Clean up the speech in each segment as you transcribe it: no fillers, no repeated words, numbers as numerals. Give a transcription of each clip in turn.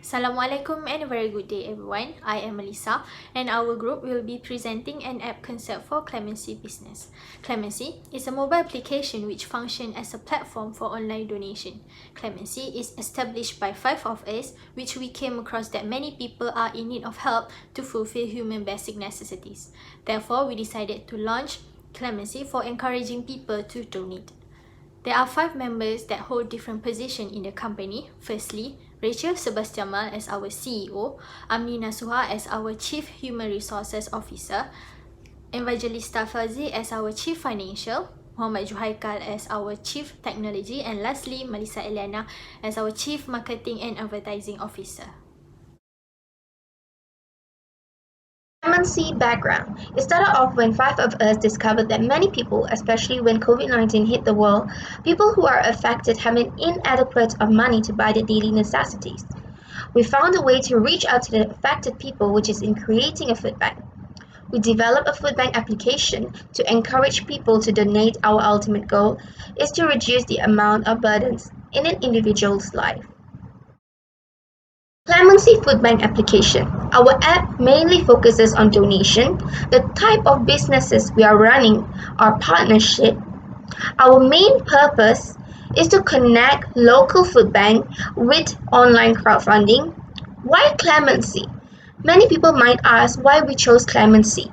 Assalamualaikum and a very good day everyone. I am Melissa and our group will be presenting an app concept for Clemency Business. Clemency is a mobile application which functions as a platform for online donation. Clemency is established by 5 of us, which we came across that many people are in need of help to fulfill human basic necessities. Therefore, we decided to launch Clemency for encouraging people to donate. There are 5 members that hold different positions in the company. Firstly, Rachel Sebastiamal as our CEO, Amni Nasuha as our Chief Human Resources Officer, Evangelista Fazi as our Chief Financial, Muhammad Juhaikal as our Chief Technology, and lastly, Melissa Eliana as our Chief Marketing and Advertising Officer. Clemency background. It started off when 5 of us discovered that many people, especially when COVID-19 hit the world, people who are affected have an inadequate of money to buy their daily necessities. We found a way to reach out to the affected people, which is in creating a food bank. We developed a food bank application to encourage people to donate. Our ultimate goal is to reduce the amount of burdens in an individual's life. Clemency Food Bank application. Our app mainly focuses on donation. The type of businesses we are running are partnership. Our main purpose is to connect local food bank with online crowdfunding. Why Clemency? Many people might ask why we chose Clemency.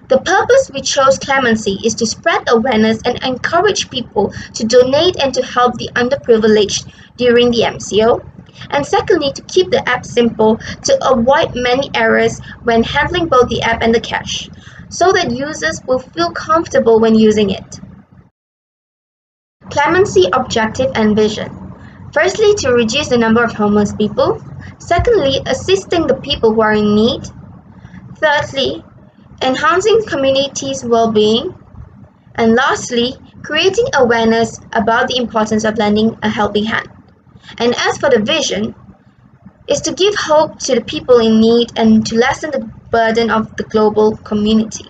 The purpose we chose Clemency is to spread awareness and encourage people to donate and to help the underprivileged during the MCO. And secondly, to keep the app simple to avoid many errors when handling both the app and the cash, so that users will feel comfortable when using it. Clemency objective and vision. Firstly, to reduce the number of homeless people. Secondly, assisting the people who are in need. Thirdly, enhancing communities' well-being. And lastly, creating awareness about the importance of lending a helping hand. And as for the vision, is to give hope to the people in need and to lessen the burden of the global community.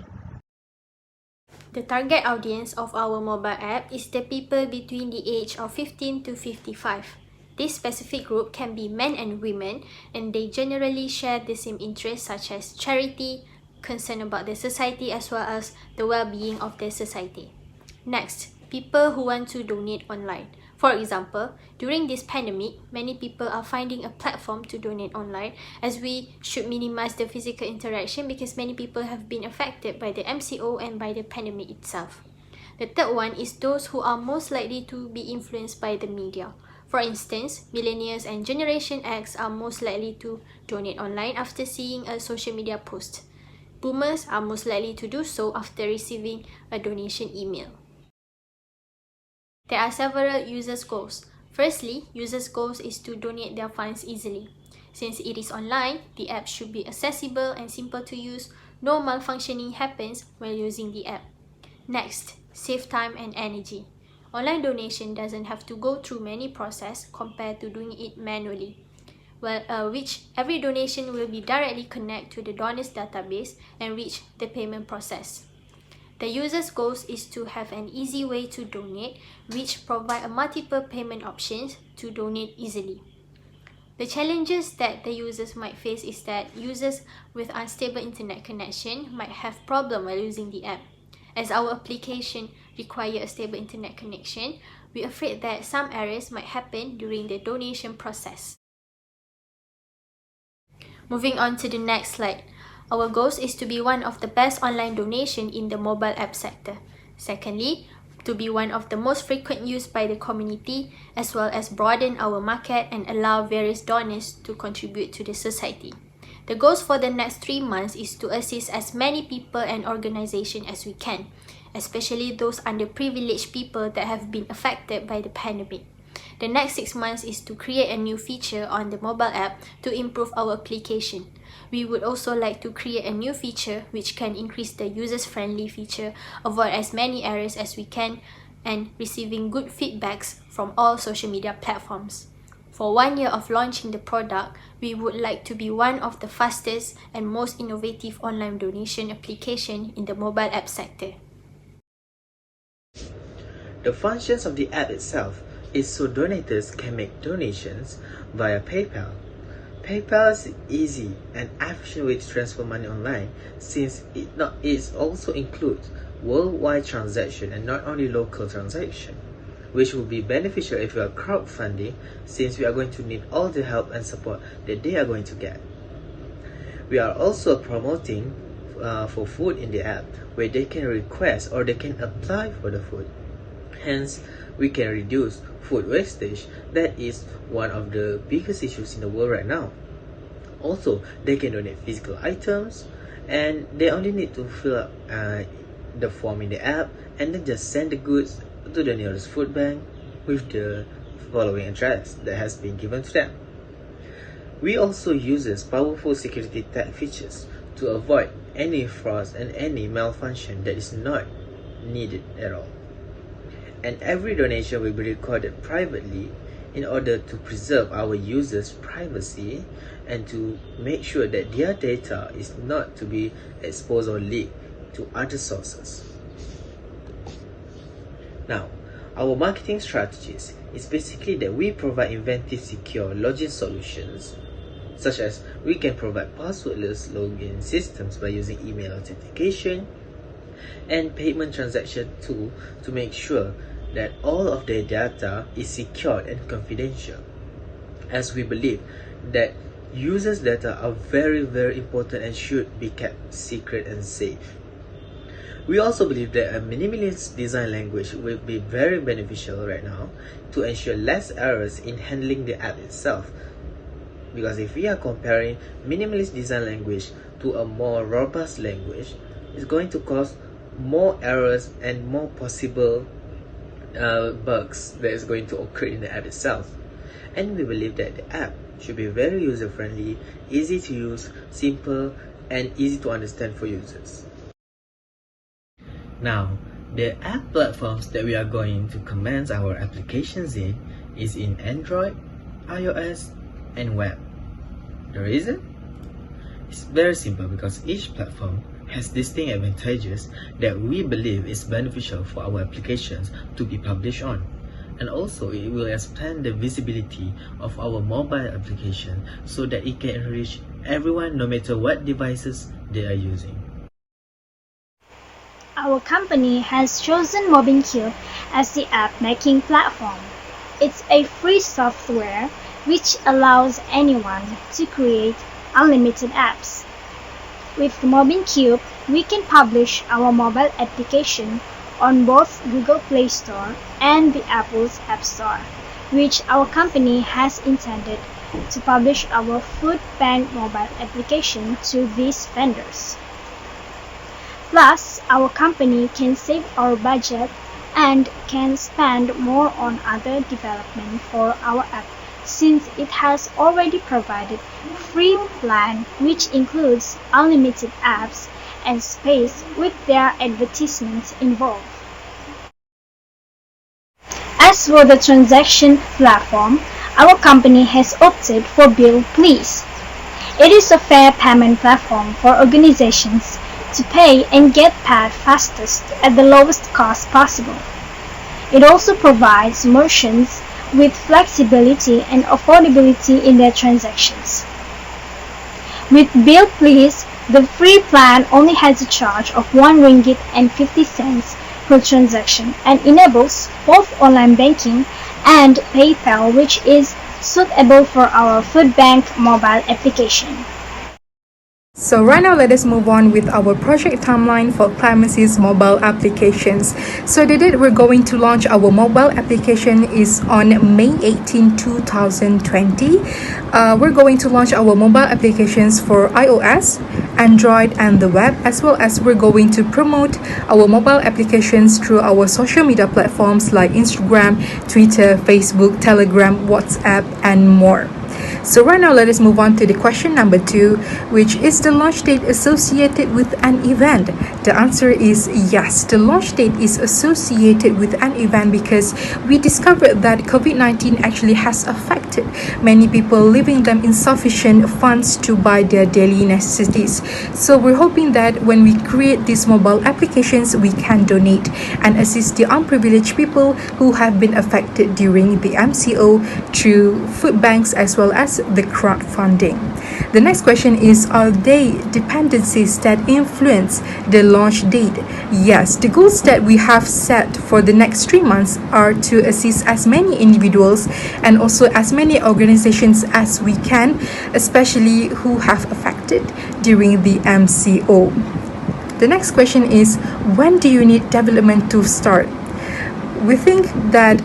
The target audience of our mobile app is the people between the age of 15 to 55. This specific group can be men and women, and they generally share the same interests such as charity, concern about the society as well as the well-being of the society. Next, people who want to donate online. For example, during this pandemic, many people are finding a platform to donate online, as we should minimize the physical interaction because many people have been affected by the MCO and by the pandemic itself. The third one is those who are most likely to be influenced by the media. For instance, millennials and Generation X are most likely to donate online after seeing a social media post. Boomers are most likely to do so after receiving a donation email. There are several users' goals. Firstly, users' goals is to donate their funds easily. Since it is online, the app should be accessible and simple to use. No malfunctioning happens while using the app. Next, save time and energy. Online donation doesn't have to go through many processes compared to doing it manually. Which every donation will be directly connected to the donor's database and reach the payment process. The user's goals is to have an easy way to donate, which provide a multiple payment options to donate easily. The challenges that the users might face is that users with unstable internet connection might have problem while using the app. As our application require a stable internet connection, we're afraid that some errors might happen during the donation process. Moving on to the next slide. Our goal is to be one of the best online donation in the mobile app sector. Secondly, to be one of the most frequent used by the community, as well as broaden our market and allow various donors to contribute to the society. The goals for the next 3 months is to assist as many people and organizations as we can, especially those underprivileged people that have been affected by the pandemic. The next 6 months is to create a new feature on the mobile app to improve our application. We would also like to create a new feature which can increase the user-friendly feature, avoid as many errors as we can, and receiving good feedbacks from all social media platforms. For 1 year of launching the product, we would like to be one of the fastest and most innovative online donation application in the mobile app sector. The functions of the app itself is so donators can make donations via PayPal, PayPal is easy and efficient way to transfer money online, since it also includes worldwide transaction and not only local transaction, which will be beneficial if you are crowdfunding, since we are going to need all the help and support that they are going to get. We are also promoting for food in the app, where they can request or they can apply for the food. Hence, we can reduce food wastage. That is one of the biggest issues in the world right now. Also, they can donate physical items, and they only need to fill up the form in the app and then just send the goods to the nearest food bank with the following address that has been given to them. We also uses powerful security tag features to avoid any fraud and any malfunction that is not needed at all. And every donation will be recorded privately in order to preserve our users' privacy and to make sure that their data is not to be exposed or leaked to other sources. Now, our marketing strategies is basically that we provide inventive, secure login solutions, such as we can provide passwordless login systems by using email authentication and payment transaction tool to make sure that all of their data is secured and confidential, as we believe that users' data are very, very important and should be kept secret and safe. We also believe that a minimalist design language will be very beneficial right now to ensure less errors in handling the app itself. Because if we are comparing minimalist design language to a more robust language, it's going to cause more errors and more possible bugs that is going to occur in the app itself. And we believe that the app should be very user-friendly, easy to use, simple, and easy to understand for users. Now, the app platforms that we are going to commence our applications in is in Android, iOS, and web. The reason? It's very simple, because each platform has distinct advantages that we believe is beneficial for our applications to be published on. And also, it will expand the visibility of our mobile application so that it can reach everyone no matter what devices they are using. Our company has chosen MobileCube as the app making platform. It's a free software which allows anyone to create unlimited apps. With MobileCube, we can publish our mobile application on both Google Play Store and the Apple's App Store, which our company has intended to publish our food bank mobile application to these vendors. Plus, our company can save our budget and can spend more on other development for our app, since it has already provided free plan which includes unlimited apps and space with their advertisements involved. As for the transaction platform, our company has opted for Bill Please. It is a fair payment platform for organizations to pay and get paid fastest at the lowest cost possible. It also provides merchants with flexibility and affordability in their transactions. With Bill Please, the free plan only has a charge of 1 ringgit and 50 cents per transaction and enables both online banking and PayPal, which is suitable for our food bank mobile application. So right now, let us move on with our project timeline for Climacy's mobile applications. So the date we're going to launch our mobile application is on May 18, 2020. We're going to launch our mobile applications for iOS, Android, and the web, as well as we're going to promote our mobile applications through our social media platforms like Instagram, Twitter, Facebook, Telegram, WhatsApp, and more. So right now, let us move on to the question number 2, which is the launch date associated with an event? The answer is yes. The launch date is associated with an event because we discovered that COVID-19 actually has affected many people, leaving them insufficient funds to buy their daily necessities. So we're hoping that when we create these mobile applications, we can donate and assist the unprivileged people who have been affected during the MCO through food banks as well as the crowdfunding. The next question is, are they dependencies that influence the launch date? Yes, the goals that we have set for the next 3 months are to assist as many individuals and also as many organizations as we can, especially who have affected during the MCO. The next question is, when do you need development to start? We think that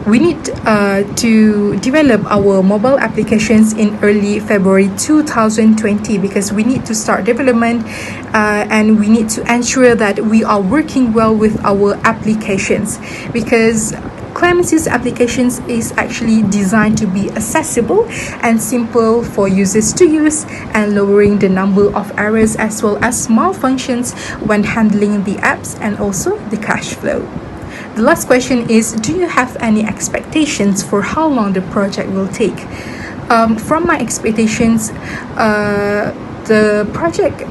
we need to develop our mobile applications in early February 2020 because we need to start development and we need to ensure that we are working well with our applications, because Clemency's applications is actually designed to be accessible and simple for users to use, and lowering the number of errors as well as malfunctions when handling the apps and also the cash flow. The last question is, do you have any expectations for how long the project will take? From my expectations, the project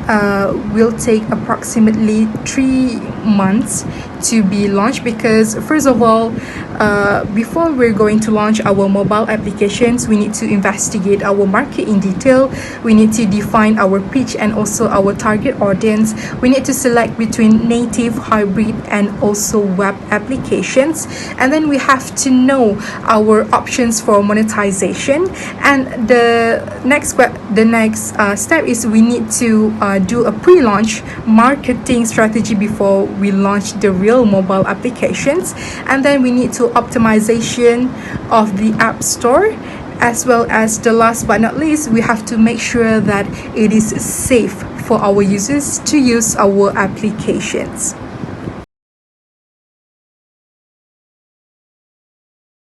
will take approximately 3 months to be launched, because first of all, before we're going to launch our mobile applications, we need to investigate our market in detail. We need to define our pitch and also our target audience. We need to select between native, hybrid, and also web applications. And then we have to know our options for monetization. And the next step is we need to do a pre-launch marketing strategy before we launch the real mobile applications. And then we need to optimization of the app store, as well as the last but not least, we have to make sure that it is safe for our users to use our applications.